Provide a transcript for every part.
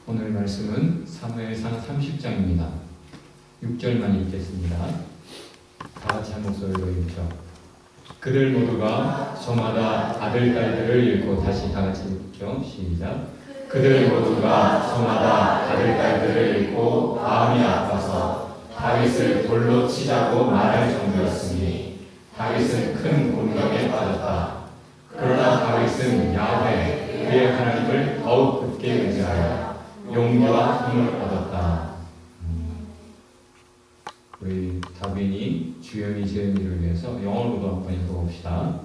오늘 말씀은 사무엘상 30장입니다. 6절만 읽겠습니다. 다 같이 한 목소리로 읽죠. 그들 모두가 저마다 아들, 딸들을 잃고 다시 다 같이 읽죠. 시작. 그들 모두가 저마다 아들, 딸들을 잃고 마음이 아파서 다윗을 돌로 치자고 말할 정도였으니 다윗은 큰 곤경에 빠졌다. 그러나 다윗은 야훼 그의 하나님을 더욱 굳게 의지하여 용기와 힘을 얻었다. 우리 다윈이 주연이 지은 일을 위해서 영어로도 한번 읽어봅시다.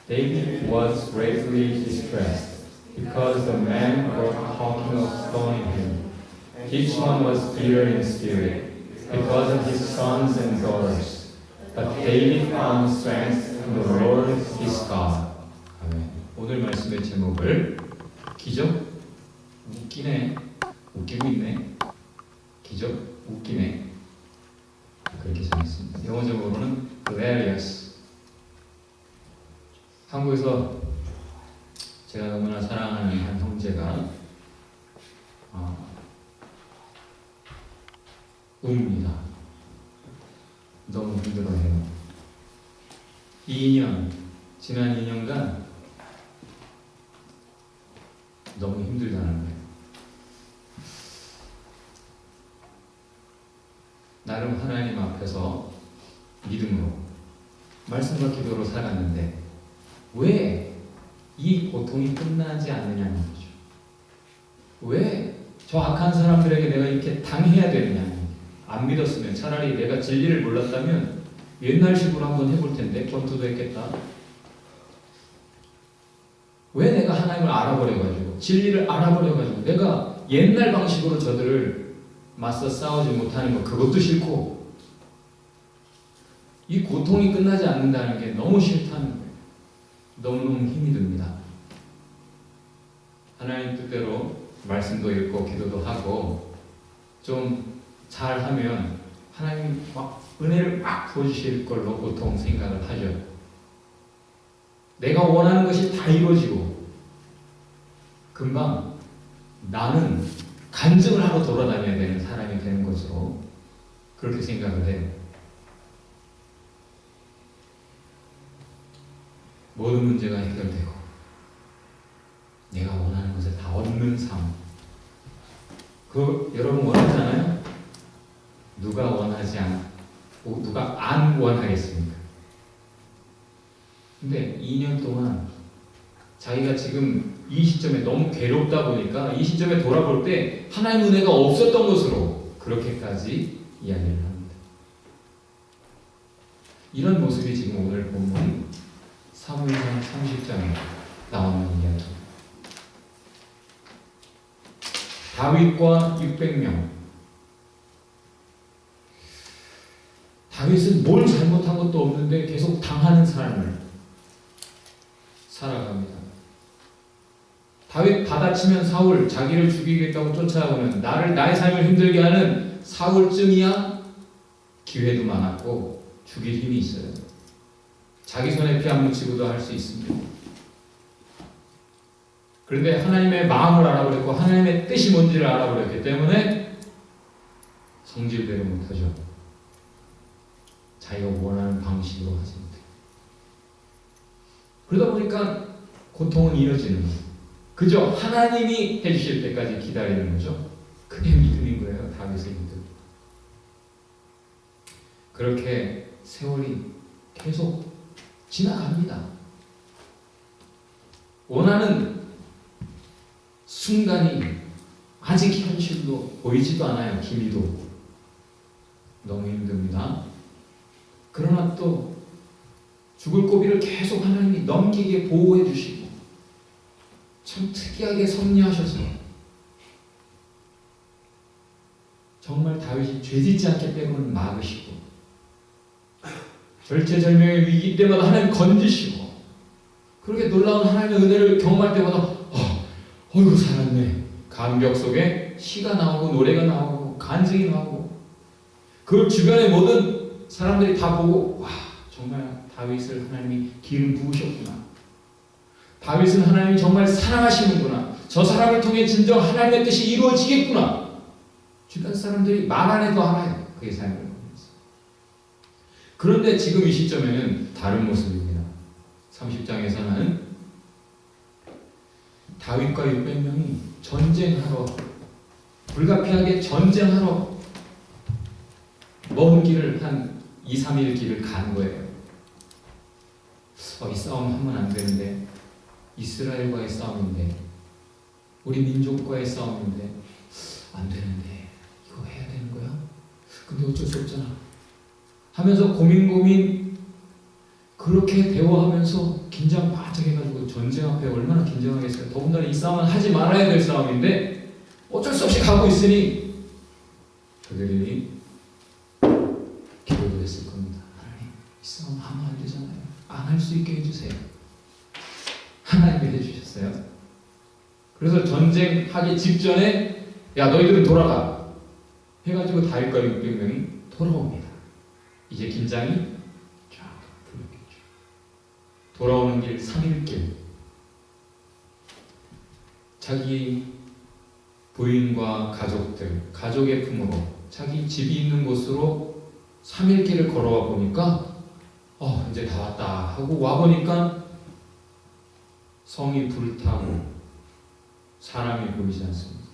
David was greatly distressed because the men were talking of stoning him. Each one was bitter in spirit because of his sons and daughters. But David found strength in the Lord his God. 아멘. 오늘 말씀의 제목을 기적? 웃기네. 웃기고 있네. 기적? 웃기네. 그렇게 정했습니다. 영어 제목으로는 hilarious. 한국에서 제가 너무나 사랑하는 한 형제가 웁니다. 너무 힘들어해요. 지난 2년간 너무 힘들다는 거예요. 나름 하나님 앞에서 믿음으로 말씀과 기도로 살았는데 왜 이 고통이 끝나지 않느냐는 거죠. 왜 저 악한 사람들에게 내가 이렇게 당해야 되느냐. 안 믿었으면 차라리 내가 진리를 몰랐다면 옛날식으로 한번 해볼 텐데 권투도 했겠다. 왜 내가 하나님을 알아버려가지고 진리를 알아버려가지고 내가 옛날 방식으로 저들을 맞서 싸우지 못하는 거 그것도 싫고 이 고통이 끝나지 않는다는 게 너무 싫다는 거예요. 너무너무 힘이 듭니다. 하나님 뜻대로 말씀도 읽고 기도도 하고 좀 잘하면 하나님 막 은혜를 막 부어주실 걸로 보통 생각을 하죠. 내가 원하는 것이 다 이루어지고 금방 나는 간증을 하고 돌아다녀야 되는 사람이 되는 것으로 그렇게 생각을 해요. 모든 문제가 해결되고 내가 원하는 것을 다 얻는 삶. 여러분 원하잖아요? 누가 안 원하겠습니까? 근데 2년 동안 자기가 지금 이 시점에 너무 괴롭다 보니까 이 시점에 돌아볼 때 하나님 은혜가 없었던 것으로 그렇게까지 이야기를 합니다. 이런 모습이 지금 오늘 본문 사무엘상 30장에 나오는 이야기입니다. 다윗과 600명. 다윗은 뭘 잘못한 것도 없는데 계속 당하는 삶을 살아갑니다. 다윗 받아치면 사울, 자기를 죽이겠다고 쫓아오는 나의 삶을 힘들게 하는 사울쯤이야 기회도 많았고 죽일 힘이 있어요. 자기 손에 피 안 묻히고도 할 수 있습니다. 그런데 하나님의 마음을 알아버렸고 하나님의 뜻이 뭔지를 알아버렸기 때문에 성질대로 못하죠. 자기가 원하는 방식으로 하지 못해요. 그러다 보니까 고통은 이어지는 거예요. 그저 하나님이 해주실 때까지 기다리는 거죠. 그게 믿음인 거예요. 다윗의 믿음. 그렇게 세월이 계속 지나갑니다. 원하는 순간이 아직 현실도 보이지도 않아요. 기미도. 너무 힘듭니다. 그러나 또 죽을 고비를 계속 하나님이 넘기게 보호해 주시고 참 특이하게 섭리하셔서 정말 다윗이 죄짓지 않게 빼고는 막으시고 절체절명의 위기 때마다 하나님 건지시고 그렇게 놀라운 하나님의 은혜를 경험할 때마다 어이구 살았네. 감격 속에 시가 나오고 노래가 나오고 간증이 나오고 그 주변의 모든 사람들이 다 보고 와 정말 다윗을 하나님이 기름 부으셨구나. 다윗은 하나님이 정말 사랑하시는구나. 저 사람을 통해 진정 하나님의 뜻이 이루어지겠구나. 주변 사람들이 말 안 해도 알아요. 그의 삶을 보면서. 그런데 지금 이 시점에는 다른 모습입니다. 30장에서는 다윗과 600명이 전쟁하러, 불가피하게 전쟁하러 먼 길을 한 2, 3일 길을 간 거예요. 이 싸움 하면 안 되는데, 이스라엘과의 싸움인데, 우리 민족과의 싸움인데, 안 되는데, 이거 해야 되는 거야? 근데 어쩔 수 없잖아. 하면서 고민, 그렇게 대화하면서 긴장 바짝 해가지고 전쟁 앞에 얼마나 긴장하겠어요. 더군다나 이 싸움은 하지 말아야 될 싸움인데, 어쩔 수 없이 가고 있으니, 그들이 기도를 했을 겁니다. 하나님, 이 싸움 하면 안 되잖아요. 안 할 수 있게 해주세요. 하나님이 해주셨어요. 그래서 전쟁하기 직전에 야 너희들은 돌아가 해가지고 다윗과 600명이 돌아옵니다. 이제 긴장이 쫙 풀렸겠죠. 돌아오는 길 3일길 자기 부인과 가족들, 가족의 품으로 자기 집이 있는 곳으로 3일 길을 걸어와 보니까 이제 다 왔다 하고 와보니까 성이 불타고 사람이 보이지 않습니다.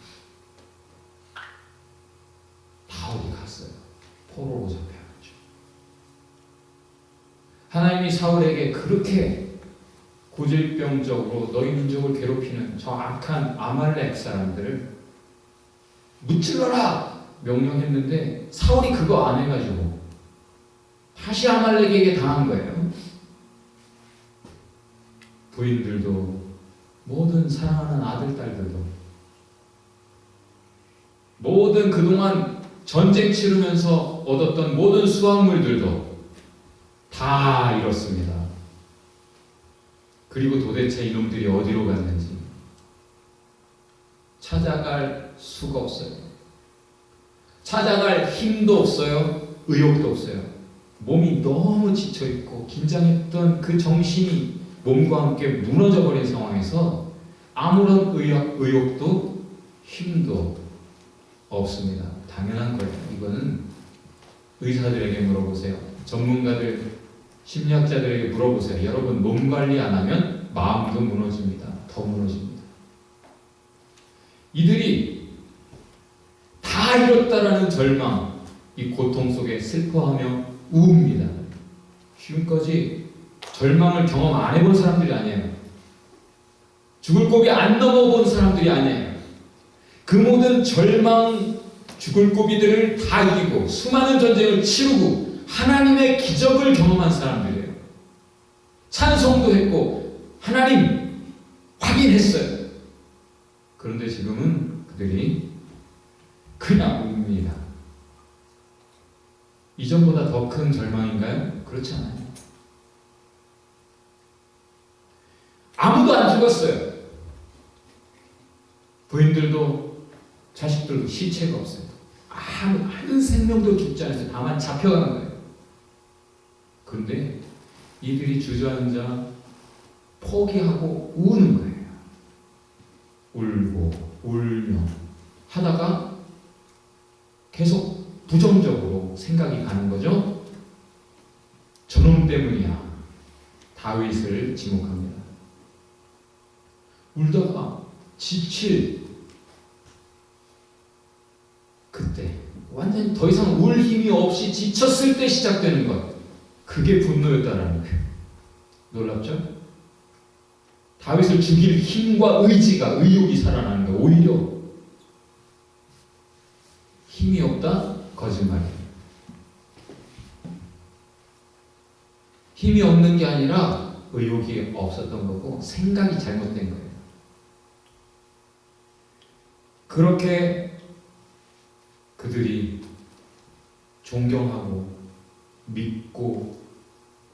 다 어디 갔어요. 포로로 잡혀갔죠. 하나님이 사울에게 그렇게 고질병적으로 너희 민족을 괴롭히는 저 악한 아말렉 사람들을 무찔러라 명령했는데 사울이 그거 안 해가지고 다시 아말렉에게 당한 거예요. 부인들도 모든 사랑하는 아들, 딸들도 모든 그동안 전쟁 치르면서 얻었던 모든 수확물들도 다 잃었습니다. 그리고 도대체 이놈들이 어디로 갔는지 찾아갈 수가 없어요. 찾아갈 힘도 없어요. 의욕도 없어요. 몸이 너무 지쳐있고 긴장했던 그 정신이 몸과 함께 무너져버린 상황에서 아무런 의욕도 힘도 없습니다. 당연한 거예요. 이거는 의사들에게 물어보세요. 전문가들, 심리학자들에게 물어보세요. 여러분 몸 관리 안 하면 마음도 무너집니다. 더 무너집니다. 이들이 다 잃었다라는 절망, 이 고통 속에 슬퍼하며 우웁니다. 지금까지 절망을 경험 안 해본 사람들이 아니에요. 죽을 고비 안 넘어본 사람들이 아니에요. 그 모든 절망, 죽을 고비들을 다 이기고 수많은 전쟁을 치르고 하나님의 기적을 경험한 사람들이에요. 찬송도 했고 하나님 확인했어요. 그런데 지금은 그들이 그냥 웁니다. 이전보다 더 큰 절망인가요? 그렇지 않아요. 아무도 안 죽었어요. 부인들도 자식들도 시체가 없어요. 한 생명도 죽지 않았어요. 다만 잡혀간 거예요. 그런데 이들이 주저앉아 포기하고 우는 거예요. 울고 울며 하다가 계속 부정적으로 생각이 가는 거죠. 저놈 때문이야. 다윗을 지목합니다. 울다가 지칠 그때 완전히 더 이상 울 힘이 없이 지쳤을 때 시작되는 것, 그게 분노였다라는 거예요. 놀랍죠? 다윗을 죽일 힘과 의지가, 의욕이 살아나는 거예요. 오히려 힘이 없다? 거짓말이에요. 힘이 없는 게 아니라 의욕이 없었던 거고 생각이 잘못된 거예요. 그렇게 그들이 존경하고 믿고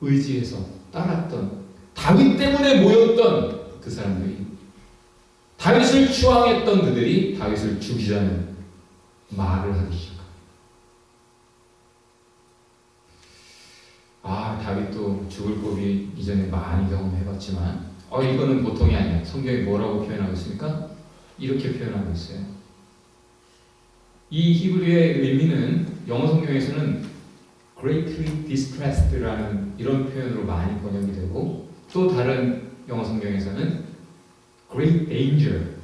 의지해서 따랐던 다윗 때문에 모였던 그 사람들이, 다윗을 추앙했던 그들이 다윗을 죽이자는 말을 하기 시작합니다. 다윗도 죽을 고비 이전에 많이 경험해봤지만 이거는 보통이 아니야. 성경이 뭐라고 표현하고 있습니까? 이렇게 표현하고 있어요. 이 히브리어의 의미는 영어 성경에서는 greatly distressed라는 이런 표현으로 많이 번역이 되고, 또 다른 영어 성경에서는 great danger,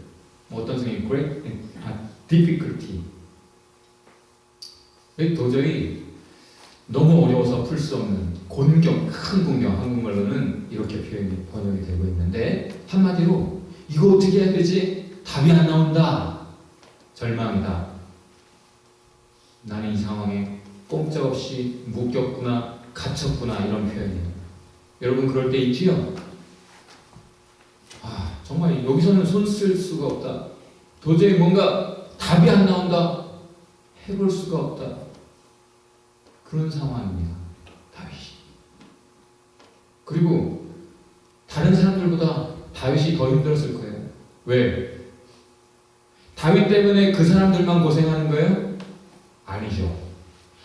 어떤 성경이 difficulty, 도저히 너무 어려워서 풀 수 없는 곤경, 큰 공경, 한국말로는 이렇게 번역이 되고 있는데, 한마디로 이거 어떻게 해야 되지? 답이 안 나온다. 절망이다. 나는 이 상황에 꼼짝없이 묶였구나, 갇혔구나, 이런 표현이에요. 여러분 그럴 때 있지요? 정말 여기서는 손 쓸 수가 없다. 도저히 뭔가 답이 안 나온다. 해볼 수가 없다. 그런 상황입니다. 다윗이. 그리고 다른 사람들보다 다윗이 더 힘들었을 거예요. 왜? 다윗 때문에 그 사람들만 고생하는 거예요? 아니죠.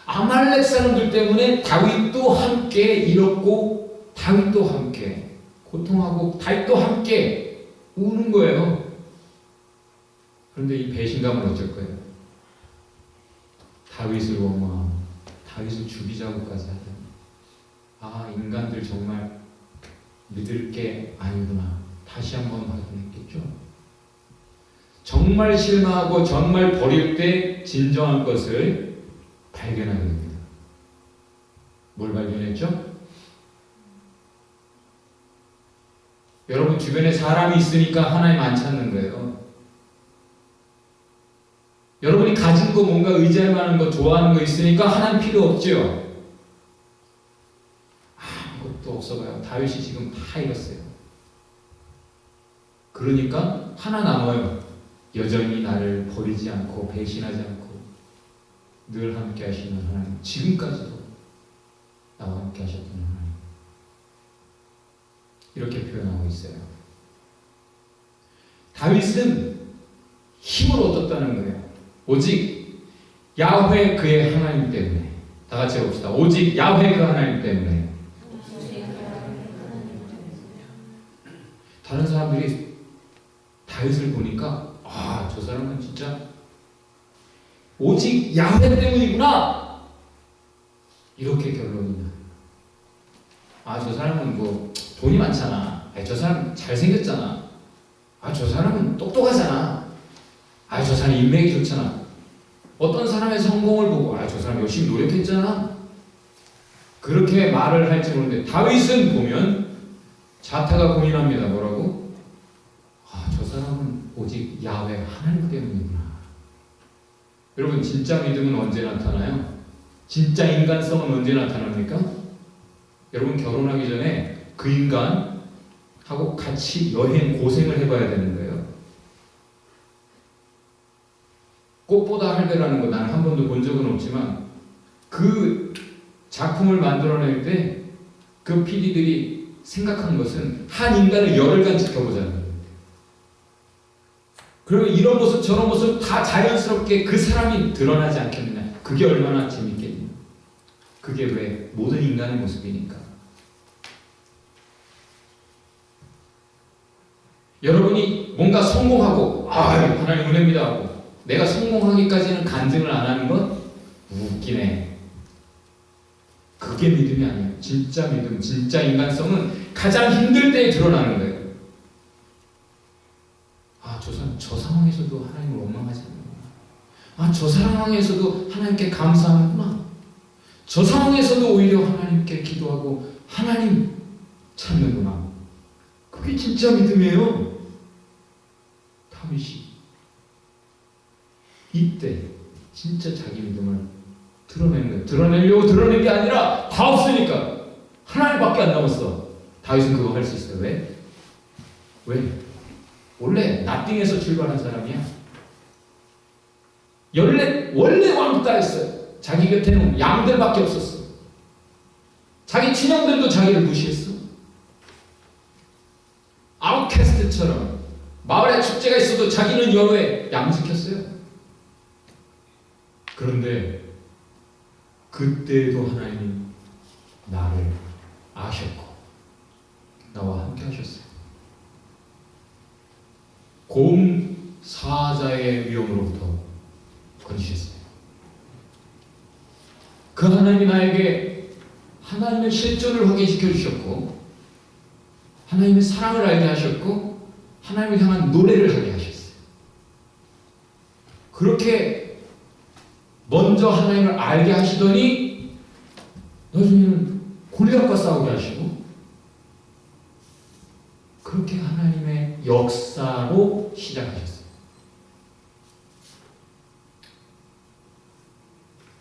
아말렉 사람들 때문에 다윗도 함께 잃었고, 다윗도 함께 고통하고, 다윗도 함께 우는 거예요. 그런데 이 배신감은 어쩔 거예요? 다윗을 원망하고 다윗을 죽이자고까지 하다니, 인간들 정말 믿을 게 아니구나, 다시 한번 발견했겠죠. 정말 실망하고 정말 버릴 때 진정한 것을 발견하게 됩니다. 뭘 발견했죠? 여러분 주변에 사람이 있으니까 하나님 안 찾는 거예요. 여러분이 가진 거, 뭔가 의지할 만한 거, 좋아하는 거 있으니까 하나님 필요 없죠. 아무것도 없어봐요. 다윗이 지금 다 잃었어요. 그러니까 하나 남아요. 여전히 나를 버리지 않고 배신하지 않고 늘 함께 하시는 하나님, 지금까지도 나와 함께 하셨던 하나님, 이렇게 표현하고 있어요. 다윗은 힘을 얻었다는 거예요. 오직 야훼 그의 하나님 때문에. 다 같이 해봅시다. 오직 야훼 그 하나님 때문에. 다른 사람들이 다윗을 보니까 저 사람은 진짜 오직 야훼 때문이구나, 이렇게 결론이 나요. 저 사람은 뭐 돈이 많잖아. 저 사람 잘생겼잖아. 저 사람은 똑똑하잖아. 저 사람 인맥이 좋잖아. 어떤 사람의 성공을 보고 저 사람 열심히 노력했잖아. 그렇게 말을 할지 모르는데, 다윗은 보면 자타가 고민합니다. 뭐라고? 저 사람은 오직 야훼 하나님 때문이구나. 여러분 진짜 믿음은 언제 나타나요? 진짜 인간성은 언제 나타납니까? 여러분 결혼하기 전에 그 인간하고 같이 여행 고생을 해봐야 되는 거예요. 꽃보다 할배라는 거 나는 한 번도 본 적은 없지만, 그 작품을 만들어낼 때 그 PD들이 생각한 것은 한 인간을 열흘간 지켜보자는 거예요. 그러면 이런 모습 저런 모습 다 자연스럽게 그 사람이 드러나지 않겠느냐. 그게 얼마나 재밌겠냐. 그게 왜? 모든 인간의 모습이니까. 여러분이 뭔가 성공하고 하나님 은혜입니다 하고 내가 성공하기까지는 간증을 안 하는 건 웃기네. 그게 믿음이 아니에요. 진짜 믿음, 진짜 인간성은 가장 힘들 때 드러나는 거예요. 저 상황에서도 하나님을 원망하지 않는구나. 저 상황에서도 하나님께 감사하는구나. 저 상황에서도 오히려 하나님께 기도하고 하나님 찾는구나. 그게 진짜 믿음이에요. 다윗이 이때 진짜 자기 믿음을 드러내는 거예요. 드러내려고 드러낸 게 아니라 다 없으니까. 하나님밖에 안 남았어. 다윗은 그거 할 수 있어요. 왜? 원래 나띵에서 출발한 사람이야. 원래 왕따였어요. 자기 곁에는 양들밖에 없었어. 자기 친형들도 자기를 무시했어. 아웃캐스트처럼 마을에 축제가 있어도 자기는 여로에 양식했어요. 그런데 그때도 하나님이 나를 아셨고 나와 함께 하셨어요. 곰 사자의 위험으로부터 건지셨어요. 그 하나님이 나에게 하나님의 실존을 확인시켜 주셨고, 하나님의 사랑을 알게 하셨고, 하나님을 향한 노래를 하게 하셨어요. 그렇게 먼저 하나님을 알게 하시더니 나중에는 골리앗과 싸우게 하시고, 그렇게 하나님의 역사로 시작하셨어요.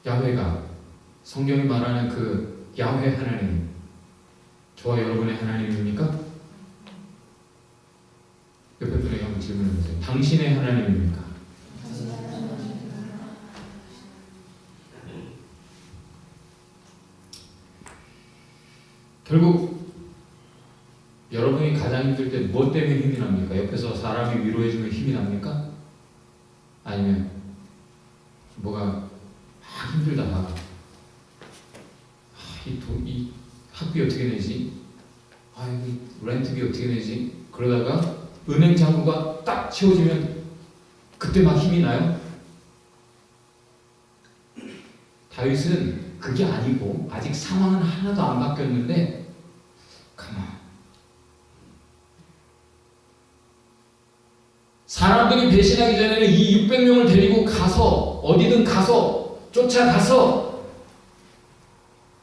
야훼가, 성경이 말하는 그 야훼 하나님, 저와 여러분의 하나님입니까? 옆에 분에게 한번 질문해 보세요. 당신의 하나님입니까? 결국 여러분이 가장 힘들 때 뭐 때문에 힘이 납니까? 옆에서 사람이 위로해주면 힘이 납니까? 아니면 뭐가 막 힘들다가 이 학비 어떻게 내지? 이 렌트비 어떻게 내지? 그러다가 은행 잔고가 딱 채워지면 그때 막 힘이 나요? 다윗은 그게 아니고 아직 상황은 하나도 안 바뀌었는데 가만, 사람들이 배신하기 전에는 이 600명을 데리고 가서 어디든 가서 쫓아가서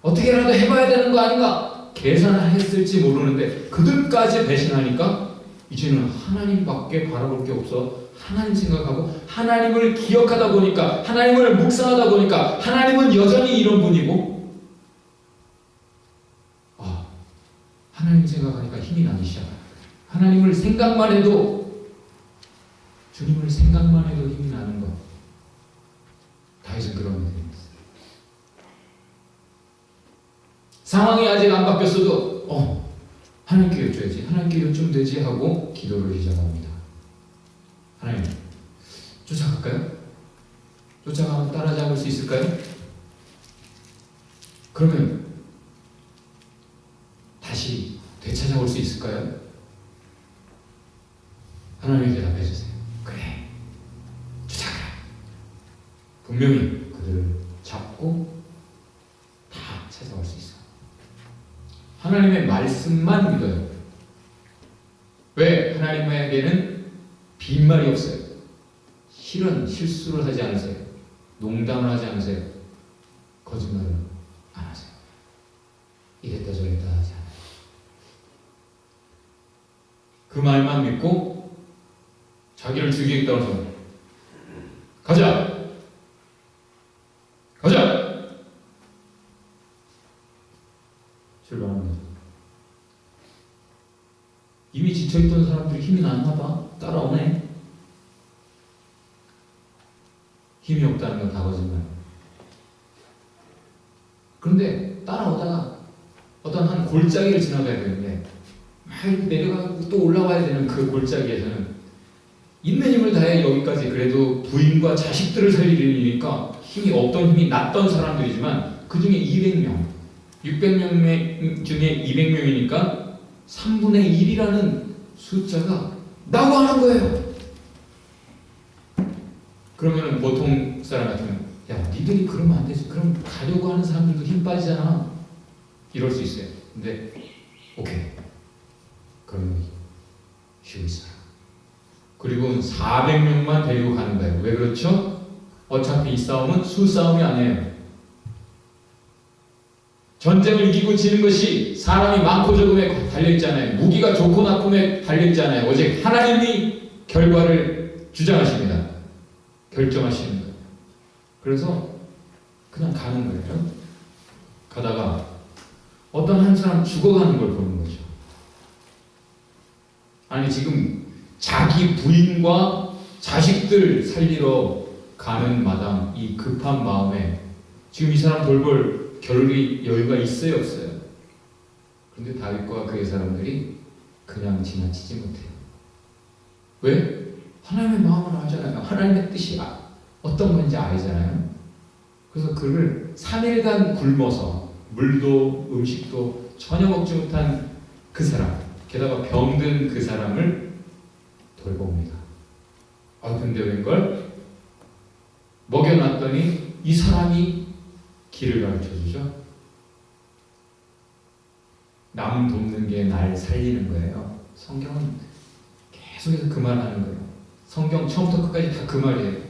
어떻게라도 해봐야 되는 거 아닌가 계산을 했을지 모르는데 그들까지 배신하니까 이제는 하나님밖에 바라볼 게 없어. 하나님 생각하고 하나님을 기억하다 보니까, 하나님을 묵상하다 보니까 하나님은 여전히 이런 분이고, 하나님 생각하니까 힘이 나기 시작해요. 하나님을 생각만 해도, 주님을 생각만 해도 힘이 나는 것. 다윗은 그런 일입니다. 상황이 아직 안 바뀌었어도 하나님께 여쭤야지, 하나님께 여쭈면 되지 하고 기도를 시작합니다. 하나님, 쫓아갈까요? 쫓아가면 따라잡을 수 있을까요? 그러면 다시 되찾아올 수 있을까요? 하나님이 대답해 주세요. 그래, 쫓아가라. 분명히 그들을 잡고 다 찾아올 수 있어. 하나님의 말씀만 믿어요. 왜? 하나님에게는 빈말이 없어요. 실은 실수를 하지 않으세요. 농담을 하지 않으세요. 거짓말을 안 하세요. 이랬다 저랬다 하지 않아요. 그 말만 믿고 자기를 죽이겠다고 해서 가자! 가자! 출발합니다. 이미 지쳐있던 사람들이 힘이 났나봐. 따라오네. 힘이 없다는 건 다 거짓말. 그런데 따라오다가 어떤 한 골짜기를 지나가야 되는데 막 이렇게 내려가고 또 올라와야 되는 그 골짜기에서는 있는 힘을 다해 여기까지 그래도 부인과 자식들을 살리는 일이니까 힘이 없던 힘이 났던 사람들이지만 그 중에 200명, 600명 중에 200명이니까 3분의 1이라는 숫자가 나고 하는 거예요. 그러면은 보통 사람 같으면 야, 니들이 그러면 안 되지. 그럼 가려고 하는 사람들도 힘 빠지잖아. 이럴 수 있어요. 근데 오케이. 그러면 쉬고 있어요. 그리고 400명만 데리고 가는 거예요. 왜 그렇죠? 어차피 이 싸움은 수싸움이 아니에요. 전쟁을 이기고 지는 것이 사람이 많고 적음에 달려있잖아요. 무기가 좋고 나쁨에 달려있잖아요. 오직 하나님이 결과를 주장하십니다. 결정하시는 거예요. 그래서 그냥 가는 거예요. 가다가 어떤 한 사람 죽어가는 걸 보는 거죠. 아니 지금 자기 부인과 자식들 살리러 가는 마당 이 급한 마음에 지금 이 사람 돌볼 겨를이 여유가 있어요 없어요? 그런데 다윗과 그의 사람들이 그냥 지나치지 못해요. 왜? 하나님의 마음을 알잖아요. 하나님의 뜻이 어떤 건지 알잖아요. 그래서 그를 3일간 굶어서 물도 음식도 전혀 먹지 못한 그 사람, 게다가 병든 그 사람을 돌봅니다. 근데 웬걸? 먹여놨더니 이 사람이 길을 가르쳐주죠. 남 돕는 게 날 살리는 거예요. 성경은 계속해서 그 말 하는 거예요. 성경 처음부터 끝까지 다 그 말이에요.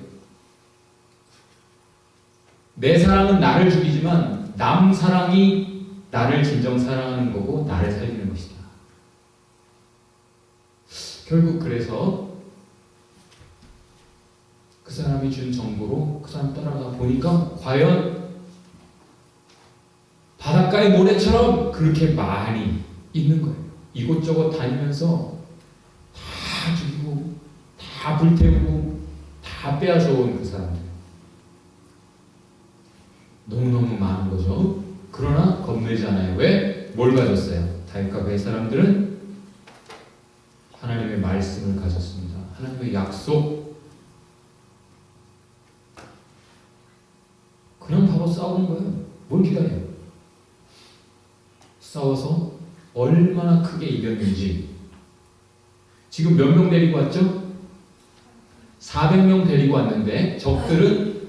내 사랑은 나를 죽이지만 남 사랑이 나를 진정 사랑하는 거고 나를 살리는 것이다. 결국 그래서 그 사람이 준 정보로 그 사람 따라가 보니까 과연 바닷가의 모래처럼 그렇게 많이 있는 거예요. 이곳저곳 다니면서 다 죽이고 다 불태우고 다 빼앗아온 그 사람들. 너무너무 많은 거죠. 그러나 겁내지 않아요. 왜? 뭘 가졌어요? 다윗과 그의 사람들은 하나님의 말씀을 가졌습니다. 하나님의 약속. 그냥 바로 싸우는 거예요. 뭘 기다려요? 싸워서 얼마나 크게 이겼는지. 지금 몇 명 데리고 왔죠? 400명 데리고 왔는데 적들은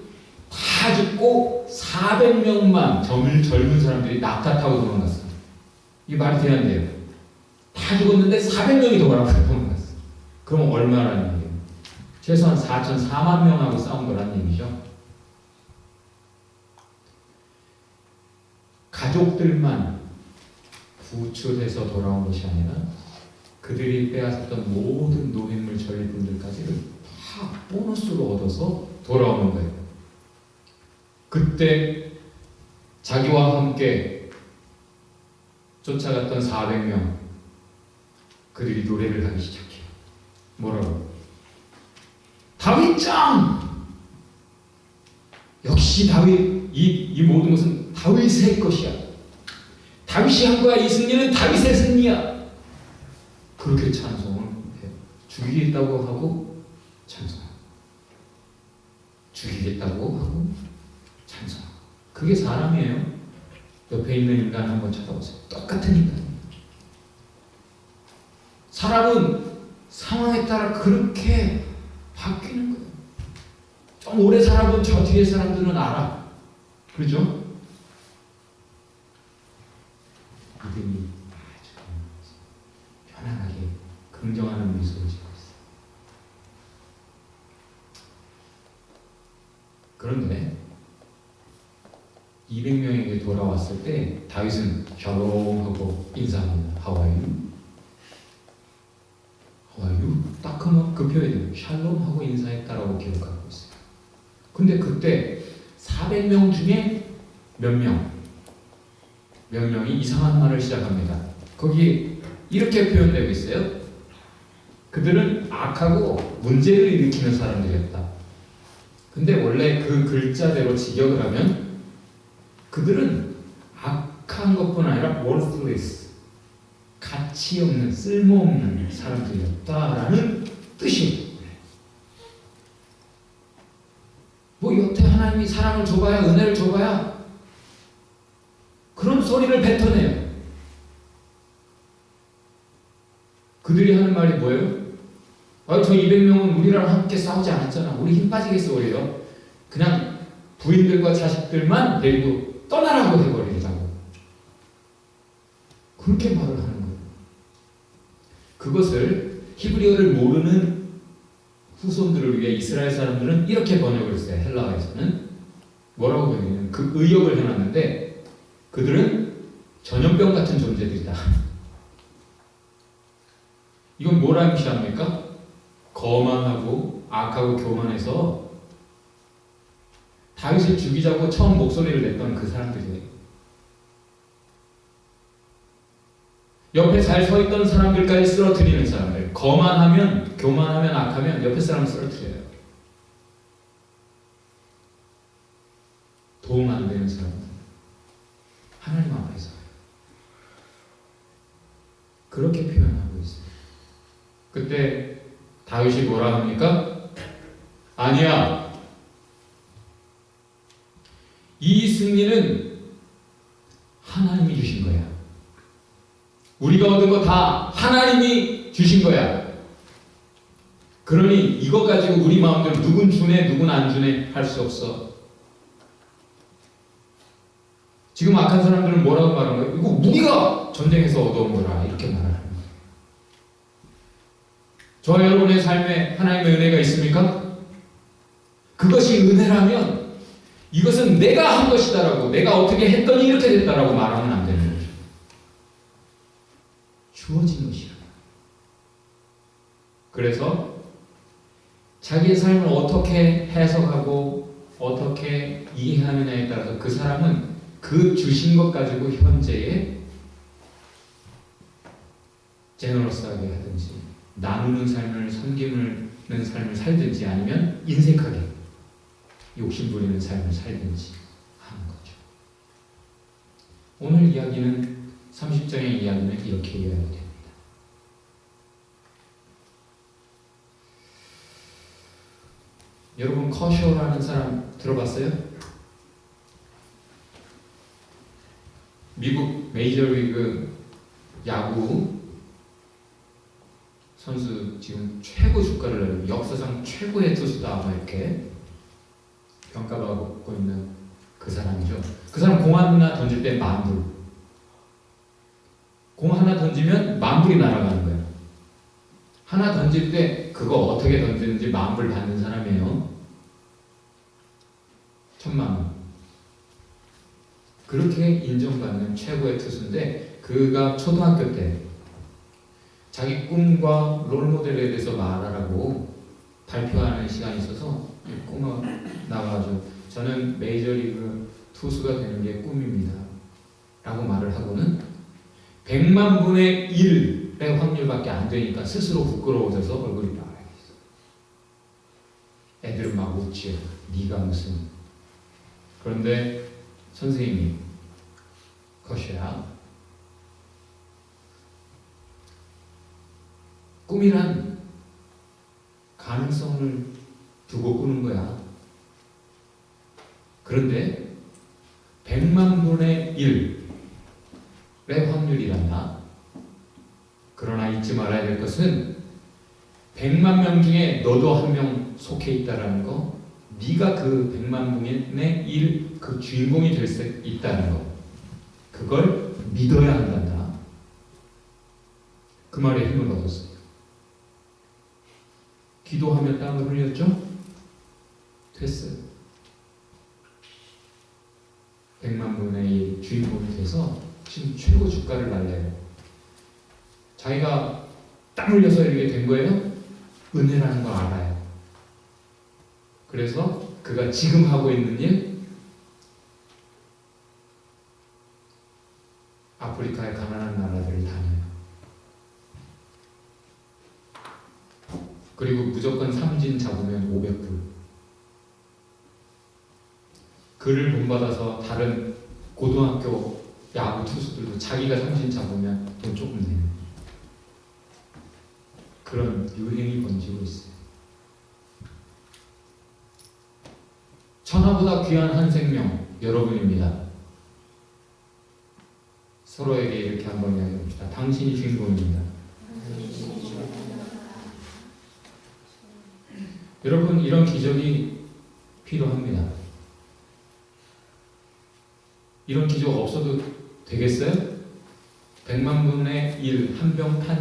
다 죽고 400명만 젊은 사람들이 낙타 타고 도망갔어요. 이 말이 돼야 돼요. 다 죽었는데 400명이 도망갔어요. 그럼 얼마라는 얘기예요? 최소한 4만 명하고 싸운 거라는 얘기죠. 가족들만 구출해서 돌아온 것이 아니라 그들이 빼앗았던 모든 노획물 전리품들까지를 다 보너스로 얻어서 돌아오는 거예요. 그때 자기와 함께 쫓아갔던 400명 그들이 노래를 하기 시작해요. 뭐라고? 다윗짱! 역시 다윗, 이 모든 것은 다윗의 것이야. 다윗이 한 거야. 이 승리는 다윗의 승리야. 그렇게 찬송을 해요. 죽이겠다고 하고 찬송하고 죽이겠다고 하고 찬송하고. 그게 사람이에요. 옆에 있는 인간 한번 쳐다보세요. 똑같은 인간입니다. 사람은 상황에 따라 그렇게 바뀌는 거예요. 좀 오래 살아본 저 뒤에 사람들은 알아. 그렇죠? 믿음이 아주 편안하게 긍정하는 미소를 짓고 있어요. 그런데 200명에게 돌아왔을 때 다윗은 샬롬 하고 인사합니다. How are you? How are you? 딱 그 표현이에요. 샬롬 하고 인사했다라고 기록하고 있어요. 근데 그때 400명 중에 몇 명이 이상한 말을 시작합니다. 거기 이렇게 표현되고 있어요. 그들은 악하고 문제를 일으키는 사람들이었다. 근데 원래 그 글자대로 직역을 하면 그들은 악한 것뿐 아니라 worthless, 가치 없는, 쓸모없는 사람들이었다라는 뜻이에요. 뭐 여태 하나님이 사랑을 줘봐야, 은혜를 줘봐야 그런 소리를 뱉어내요. 그들이 하는 말이 뭐예요? 저 200명은 우리랑 함께 싸우지 않았잖아. 우리 힘 빠지겠어 오히려. 그냥 부인들과 자식들만 데리고 떠나라고 해버린다고. 그렇게 말을 하는 거예요. 그것을 히브리어를 모르는 후손들을 위해 이스라엘 사람들은 이렇게 번역을 했어요. 헬라어에서는 뭐라고 번역해요? 그 의역을 해놨는데 그들은 전염병 같은 존재들이다. 이건 뭐라는 뜻입니까? 거만하고 악하고 교만해서 다윗을 죽이자고 처음 목소리를 냈던 그 사람들이에요. 옆에 잘 서 있던 사람들까지 쓰러뜨리는 사람들. 거만하면, 교만하면, 악하면 옆에 사람을 쓰러뜨려요. 도움 안 되는 사람들. 하나님 앞에서 그렇게 표현하고 있어요. 그때 다윗이 뭐라 합니까? 아니야. 이 승리는 하나님이 주신 거야. 우리가 얻은 거 다 하나님이 주신 거야. 그러니 이것 가지고 우리 마음대로 누군 주네 누군 안 주네 할 수 없어. 지금 악한 사람들은 뭐라고 말하는 거예요? 이거 우리가 전쟁에서 얻어온 거라 이렇게 말하는 거예요. 저와 여러분의 삶에 하나님의 은혜가 있습니까? 그것이 은혜라면 이것은 내가 한 것이다라고, 내가 어떻게 했더니 이렇게 됐다라고 말하면 안 되는 거죠. 주어진 것이라. 그래서 자기의 삶을 어떻게 해석하고 어떻게 이해하느냐에 따라서 그 사람은 그 주신 것 가지고 현재의 제너러스하게 하든지 나누는 삶을, 섬기는 삶을 살든지 아니면 인색하게 욕심 부리는 삶을 살든지 하는 거죠. 오늘 이야기는 30장의 이야기는 이렇게 이해해야 됩니다. 여러분 커쇼라는 사람 들어봤어요? 미국 메이저리그 야구 선수 지금 최고 주가를 내는 역사상 최고의 투수다 아마 이렇게 평가받고 있는 그 사람이죠. 그 사람 공 하나 던질 때 만불. 공 하나 던지면 만불이 날아가는 거예요. 하나 던질 때 그거 어떻게 던지는지 만불 받는 사람이에요. 10,000,000원. 그렇게 인정받는 최고의 투수인데 그가 초등학교 때 자기 꿈과 롤모델에 대해서 말하라고 발표하는 시간이 있어서 꿈을 나와가지고 저는 메이저리그 투수가 되는 게 꿈입니다 라고 말을 하고는 100만 분의 1의 확률밖에 안 되니까 스스로 부끄러워져서 얼굴이 빨개졌어. 애들은 막 웃지요. 네가 무슨. 그런데 선생님이 것이야. 꿈이란 가능성을 두고 꾸는 거야. 그런데 100만 분의 1의 확률이란다. 그러나 잊지 말아야 될 것은 100만 명 중에 너도 한 명 속해 있다라는 거, 네가 그 100만 분의 1 그 주인공이 될 수 있다는 거, 그걸 믿어야 한단다. 그 말에 힘을 얻었어요. 기도하며 땀을 흘렸죠? 됐어요. 100만 분의 1 주인공이 돼서 지금 최고 주가를 날려요. 자기가 땀 흘려서 이렇게 된 거예요? 은혜라는 걸 알아요. 그래서 그가 지금 하고 있는 일, 아프리카의 가난한 나라들을 다녀요. 그리고 무조건 삼진 잡으면 500불. 그를 본받아서 다른 고등학교 야구 투수들도 자기가 삼진 잡으면 돈 조금 내는 그런 유행이 번지고 있어요. 천하보다 귀한 한 생명, 여러분입니다. 서로에게 이렇게 한번 이야기해봅시다. 당신이 주인공입니다. 여러분, 이런 기적이 필요합니다. 이런 기적 없어도 되겠어요? 100만 분의 1, 한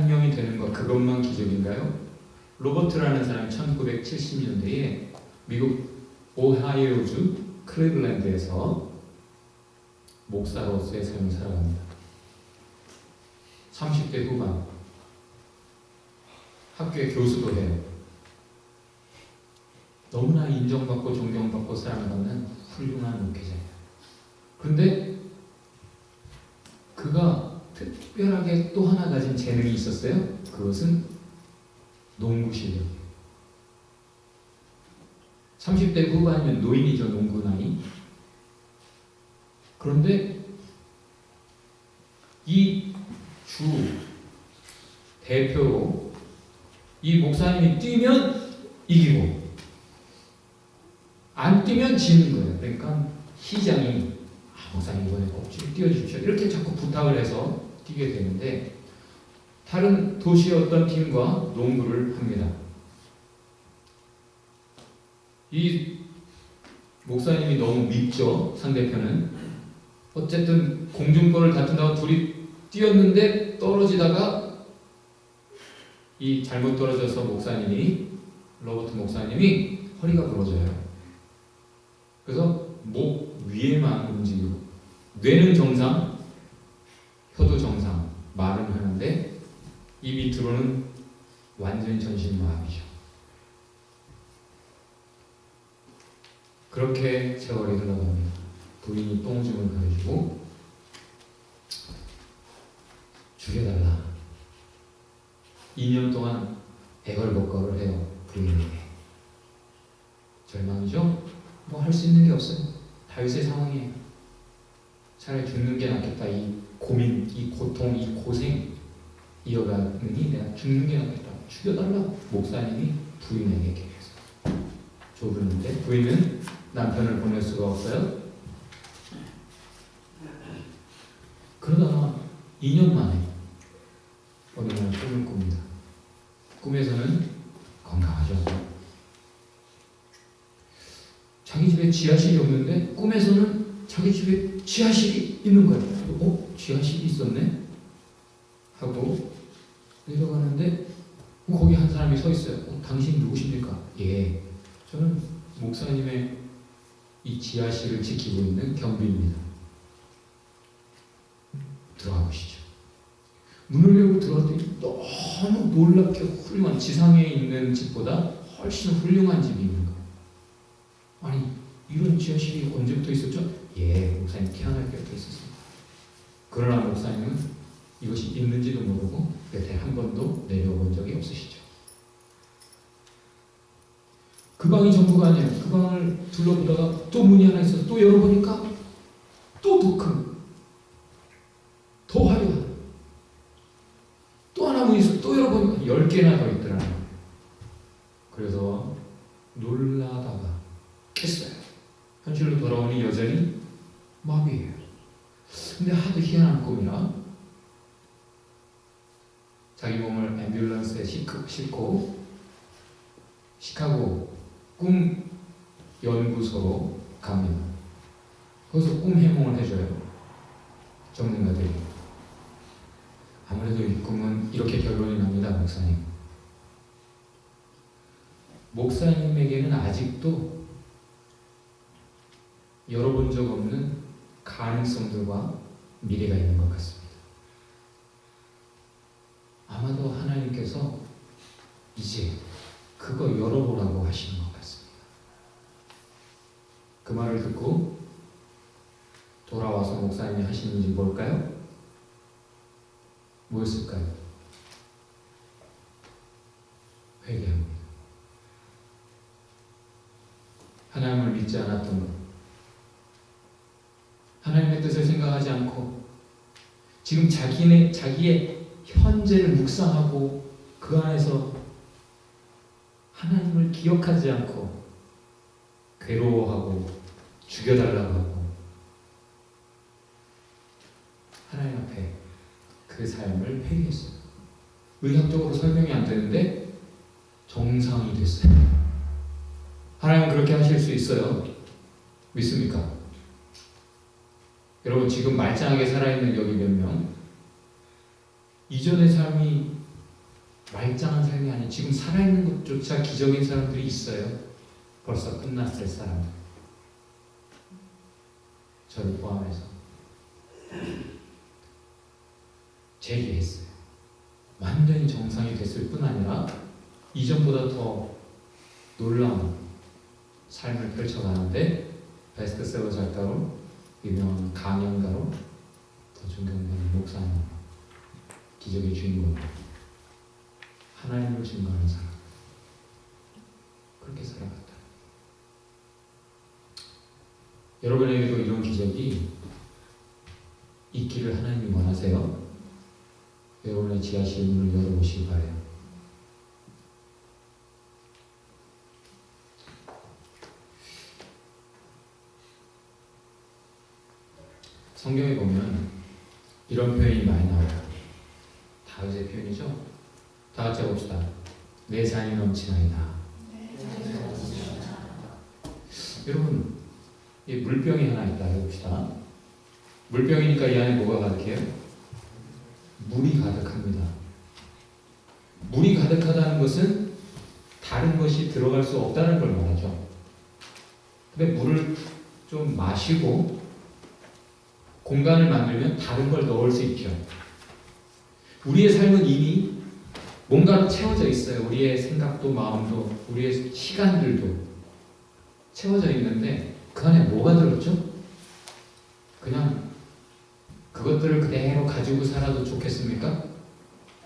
명이 되는 것, 그것만 기적인가요? 로버트라는 사람이 1970년대에 미국 오하이오주 클리블랜드에서 목사로서의 삶을 살아갑니다. 30대 후반, 학교의 교수도 해요. 너무나 인정받고 존경받고 사랑받는 훌륭한 목회자예요. 그런데 그가 특별하게 또 하나 가진 재능이 있었어요. 그것은 농구 실력이에요. 30대 후반이면 노인이죠, 농구 나이. 그런데 이 주 대표로 이 목사님이 뛰면 이기고 안 뛰면 지는 거예요. 그러니까 시장이 목사님 이번에 꼭 뛰어주십시오 이렇게 자꾸 부탁을 해서 뛰게 되는데 다른 도시의 어떤 팀과 농구를 합니다. 이 목사님이 너무 밉죠. 상대편은. 어쨌든 공중권을 다툰다고 둘이 뛰었는데 떨어지다가 이 잘못 떨어져서 로버트 목사님이 허리가 부러져요. 그래서 목 위에만 움직이고 뇌는 정상, 혀도 정상, 말은 하는데 이 밑으로는 완전히 전신마비죠. 그렇게 세월이 흘러갑니다. 부인이 똥줌을 가해주고 죽여달라. 2년 동안 애걸복걸을 해요. 부인에게. 절망이죠? 뭐 할 수 있는 게 없어요. 다윗의 상황이에요. 차라리 죽는 게 낫겠다. 이 고민, 이 고통, 이 고생 이어가느니 내가 죽는 게 낫겠다. 죽여달라. 목사님이 부인에게 계속 조르는데 부인은 남편을 보낼 수가 없어요. 그러다가 2년 만에 어느 날 꿈을 꿉니다. 꿈에서는 건강하죠. 자기 집에 지하실이 없는데 꿈에서는 자기 집에 지하실이 있는 거예요. 지하실이 있었네? 하고 내려가는데 거기 한 사람이 서 있어요. 당신 누구십니까? 예, 저는 목사님의 이 지하실을 지키고 있는 경비입니다. 들어가 보시죠. 문을 열고 들어왔더니 너무 놀랍게 훌륭한, 지상에 있는 집보다 훨씬 훌륭한 집이 있는 거예요. 아니, 이런 지하실이 언제부터 있었죠? 예, 목사님 태어날 때부터 있었습니다. 그러나 목사님은 이것이 있는지도 모르고 여태 한 번도 내려본 적이 없으시죠. 그 방이 전부가 아니에요. 그 방을 둘러보다가 또 문이 하나 있어서 또 열어보니까 또 더 큰, 더 화려한, 또 하나 문이 있어서 또 열어보니까 10개나 더 있더라고요. 그래서 놀라다가 깼어요. 현실로 돌아오니 여전히 마비예요. 근데 하도 희한한 꿈이라 자기 몸을 앰뷸런스에 싣고 시카고 꿈 연구소로 갑니다. 거기서 꿈 해몽을 해줘요. 전문가들이. 아무래도 이 꿈은 이렇게 결론이 납니다. 목사님에게는 아직도 열어본 적 없는 가능성들과 미래가 있는 것 같습니다. 아마도 하나님께서 이제 그거 열어보라고 하시는 것 같습니다. 그 말을 듣고 돌아와서 목사님이 하신 일이 뭘까요? 뭐였을까요? 회개합니다. 하나님을 믿지 않았던 것, 하나님의 뜻을 생각하지 않고 지금 자기의 현재를 묵상하고 그 안에서 하나님을 기억하지 않고 괴로워하고 죽여달라고 하고 하나님 앞에 그 삶을 회개했어요. 의학적으로 설명이 안 되는데 정상이 됐어요. 하나님은 그렇게 하실 수 있어요. 믿습니까? 여러분, 지금 말짱하게 살아있는 여기 몇 명, 이전의 삶이 말짱한 삶이 아닌 지금 살아있는 것조차 기적인 사람들이 있어요. 벌써 끝났을 사람들, 저를 포함해서 재기했어요. 완전히 정상이 됐을 뿐 아니라 이전보다 더 놀라운 삶을 펼쳐가는데 베스트셀러 작가로, 유명한 강연가로 더 존경되는 목사님, 기적의 주인공, 하나님을 증거하는 사람, 그렇게 살아갔다. 여러분에게도 이런 기적이 있기를 하나님이 원하세요. 여러분의 지하실 문을 열어보시기 바래요. 성경에 보면 이런 표현이 많이 나와요. 다윗의 표현이죠. 다 같이 해봅시다. 내 잔이 넘치나이다. 여러분, 이 물병이 하나 있다 해봅시다. 물병이니까 이 안에 뭐가 가득해요? 물이 가득합니다. 물이 가득하다는 것은 다른 것이 들어갈 수 없다는 걸 말하죠. 근데 물을 좀 마시고 공간을 만들면 다른 걸 넣을 수 있죠. 우리의 삶은 이미 뭔가로 채워져 있어요. 우리의 생각도 마음도 우리의 시간들도 채워져 있는데 그 안에 뭐가 들었죠? 그냥 그것들을 그대로 가지고 살아도 좋겠습니까?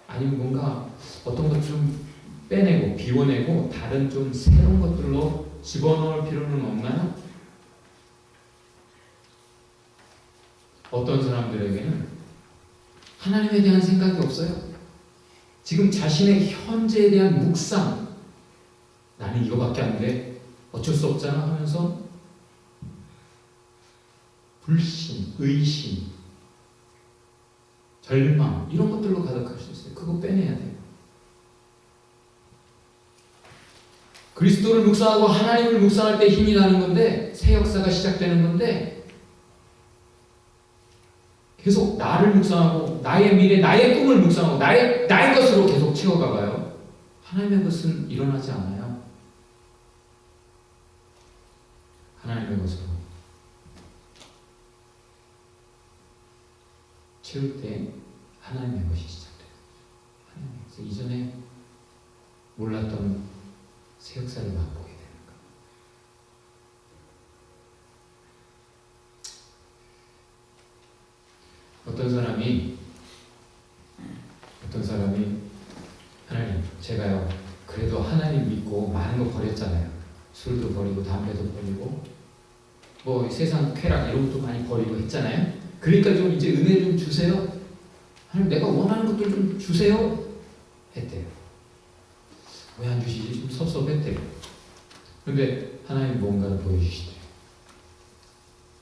아니면 뭔가 어떤 것 좀 빼내고 비워내고 다른 좀 새로운 것들로 집어넣을 필요는 없나요? 어떤 사람들에게는 하나님에 대한 생각이 없어요. 지금 자신의 현재에 대한 묵상, 나는 이거밖에 안 돼, 어쩔 수 없잖아 하면서 불신, 의심, 절망 이런 것들로 가득할 수 있어요. 그거 빼내야 돼요. 그리스도를 묵상하고 하나님을 묵상할 때 힘이 나는 건데, 새 역사가 시작되는 건데, 계속 나를 묵상하고 나의 미래, 나의 꿈을 묵상하고 나의 것으로 계속 채워가봐요. 하나님의 것은 일어나지 않아요. 하나님의 것으로 채울 때 하나님의 것이 시작돼요. 그래서 이전에 몰랐던 새 역사를 맛보게 되는 거예요. 어떤 사람이 하나님, 제가요 그래도 하나님 믿고 많은 거 버렸잖아요. 술도 버리고 담배도 버리고 뭐 세상 쾌락 이런 것도 많이 버리고 했잖아요. 그러니까 좀 이제 은혜 좀 주세요. 하나님, 내가 원하는 것들 좀 주세요 했대요. 왜 안 주시지? 좀 섭섭했대요. 그런데 하나님 뭔가를 보여주시대요.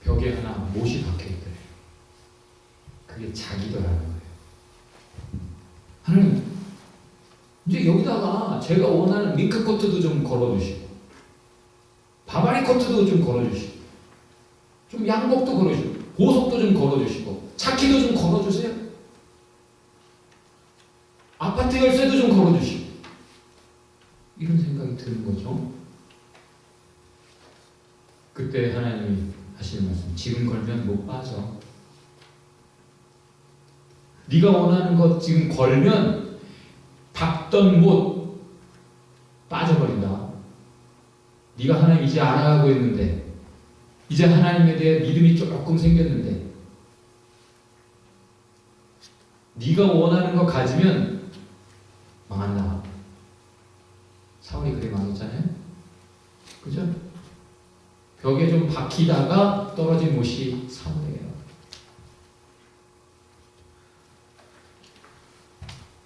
벽에 하나 못이 박혀있더래요. 그게 자기더라는 거예요. 하나님, 이제 여기다가 제가 원하는 링크 코트도 좀 걸어주시고 바바리 코트도 좀 걸어주시고 좀 양복도 걸어주시고 보석도 좀 걸어주시고 차키도 좀 걸어주세요. 아파트 열쇠도 좀 걸어주시고 이런 생각이 드는 거죠. 그때 하나님이 하시는 말씀, 지금 걸면 못 빠져. 네가 원하는 것 지금 걸면 닫던 못 빠져버린다. 네가 하나님 이제 알아가고 있는데, 이제 하나님에 대해 믿음이 조금 생겼는데, 네가 원하는 거 가지면 망한다. 사울이 그래 망했잖아요. 그죠? 벽에 좀 박히다가 떨어진 못이 사울이에요.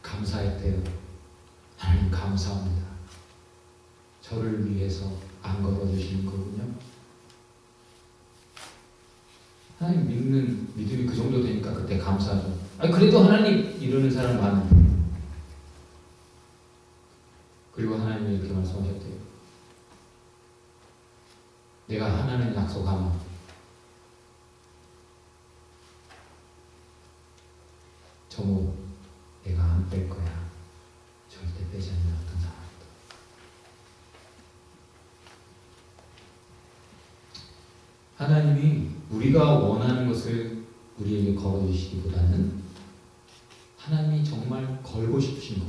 감사했대요. 하나님 감사합니다. 저를 위해서 안 걸어주시는 거군요. 하나님 믿는 믿음이 그 정도 되니까 그때 감사하죠. 그래도 하나님 이러는 사람 많은데. 그리고 하나님이 이렇게 말씀하셨대요. 내가 하나님 약속하면 저 못 내가 안 뺄 거야. 절대 빼지 않는 어떤 사람이다. 하나님이 우리가 원하는 것을 우리에게 걸어주시기보다는 하나님이 정말 걸고 싶으신 것,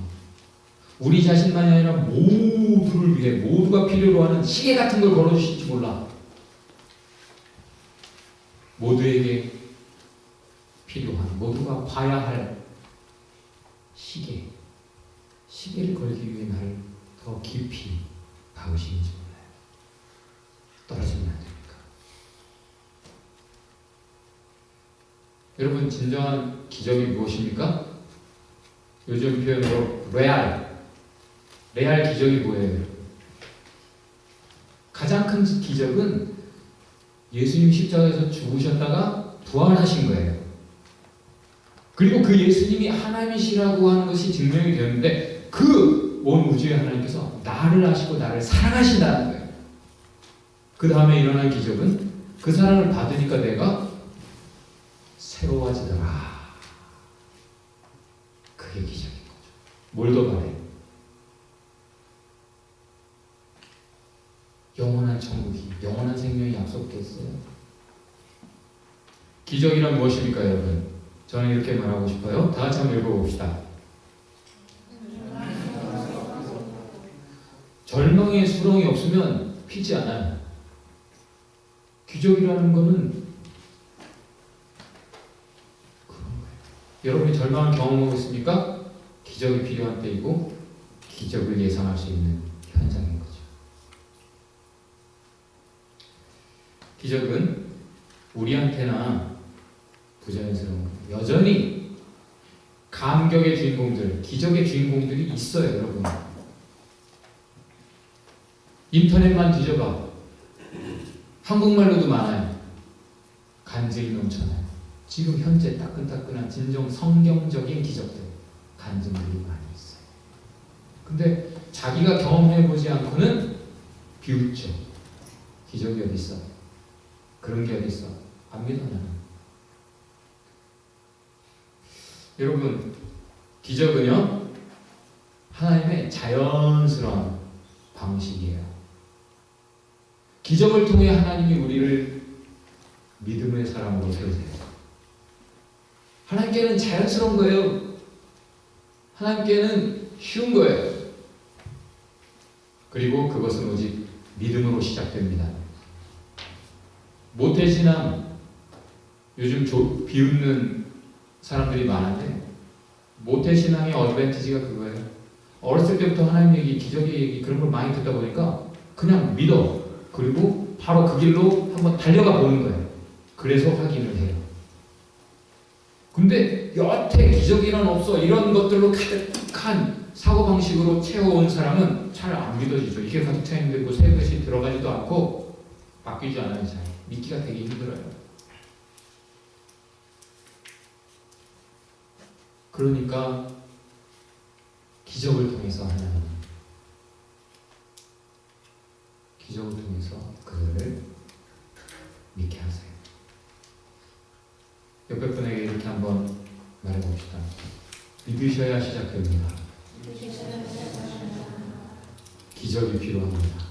우리 자신만이 아니라 모두를 위해, 모두가 필요로 하는 시계 같은 걸 걸어주실지 몰라. 모두에게 필요한, 모두가 봐야 할 시계를 걸기 위해 나를 더 깊이 박으시는지 몰라요. 떨어지면 안 됩니까? 여러분, 진정한 기적이 무엇입니까? 요즘 표현으로 레알 기적이 뭐예요? 가장 큰 기적은 예수님 십자가에서 죽으셨다가 부활하신 거예요. 그리고 그 예수님이 하나님이시라고 하는 것이 증명이 되었는데, 그 온 우주의 하나님께서 나를 아시고 나를 사랑하신다는 거예요. 그 다음에 일어난 기적은 그 사랑을 받으니까 내가 새로워지더라. 그게 기적인 거죠. 뭘 더 바래? 영원한 천국이, 영원한 생명이 약속되어 있어요. 기적이란 무엇입니까, 여러분? 저는 이렇게 말하고 싶어요. 다 같이 한번 읽어봅시다. 절망의 수렁이 없으면 피지 않아요. 기적이라는 거는 그런 거예요. 여러분이 절망을 경험하고 있습니까? 기적이 필요한 때이고 기적을 예상할 수 있는 현장인 거죠. 기적은 우리한테나 부자연스러운 거예요. 여전히 감격의 주인공들, 기적의 주인공들이 있어요, 여러분. 인터넷만 뒤져봐. 한국말로도 많아요. 간증이 넘쳐나요. 지금 현재 따끈따끈한 진정 성경적인 기적들, 간증들이 많이 있어요. 근데 자기가 경험해보지 않고는 비웃죠. 기적이 어디 있어? 그런 게 어디 있어? 안 믿어 나는. 여러분, 기적은요 하나님의 자연스러운 방식이에요. 기적을 통해 하나님이 우리를 믿음의 사람으로 세우세요. 하나님께는 자연스러운 거예요. 하나님께는 쉬운 거예요. 그리고 그것은 오직 믿음으로 시작됩니다. 모태신앙, 요즘 비웃는 사람들이 많은데 모태신앙의 어드밴티지가 그거예요. 어렸을 때부터 하나님 얘기, 기적의 얘기 그런 걸 많이 듣다 보니까 그냥 믿어. 그리고 바로 그 길로 한번 달려가 보는 거예요. 그래서 확인을 해요. 근데 여태 기적이란 없어 이런 것들로 가득한 사고방식으로 채워온 사람은 잘 안 믿어지죠. 이게 가득 차 있는데 뭐 새것이 들어가지도 않고 바뀌지 않아요. 잘 믿기가 되게 힘들어요. 그러니까 기적을 통해서 하나님, 기적을 통해서 그들을 믿게 하세요. 옆에 분에게 이렇게 한번 말해봅시다. 믿으셔야 시작됩니다. 기적이 필요합니다.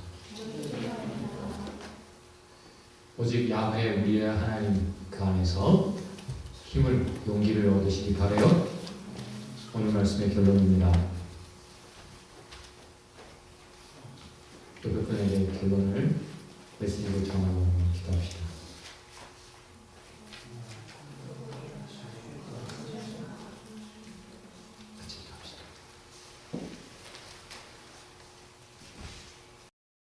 오직 야훼 우리의 하나님 그 안에서 힘을, 용기를 얻으시기 바라요. 오늘 말씀의 결론입니다. 옆에 분에게 결론을 메시지로 전하고 기도합시다.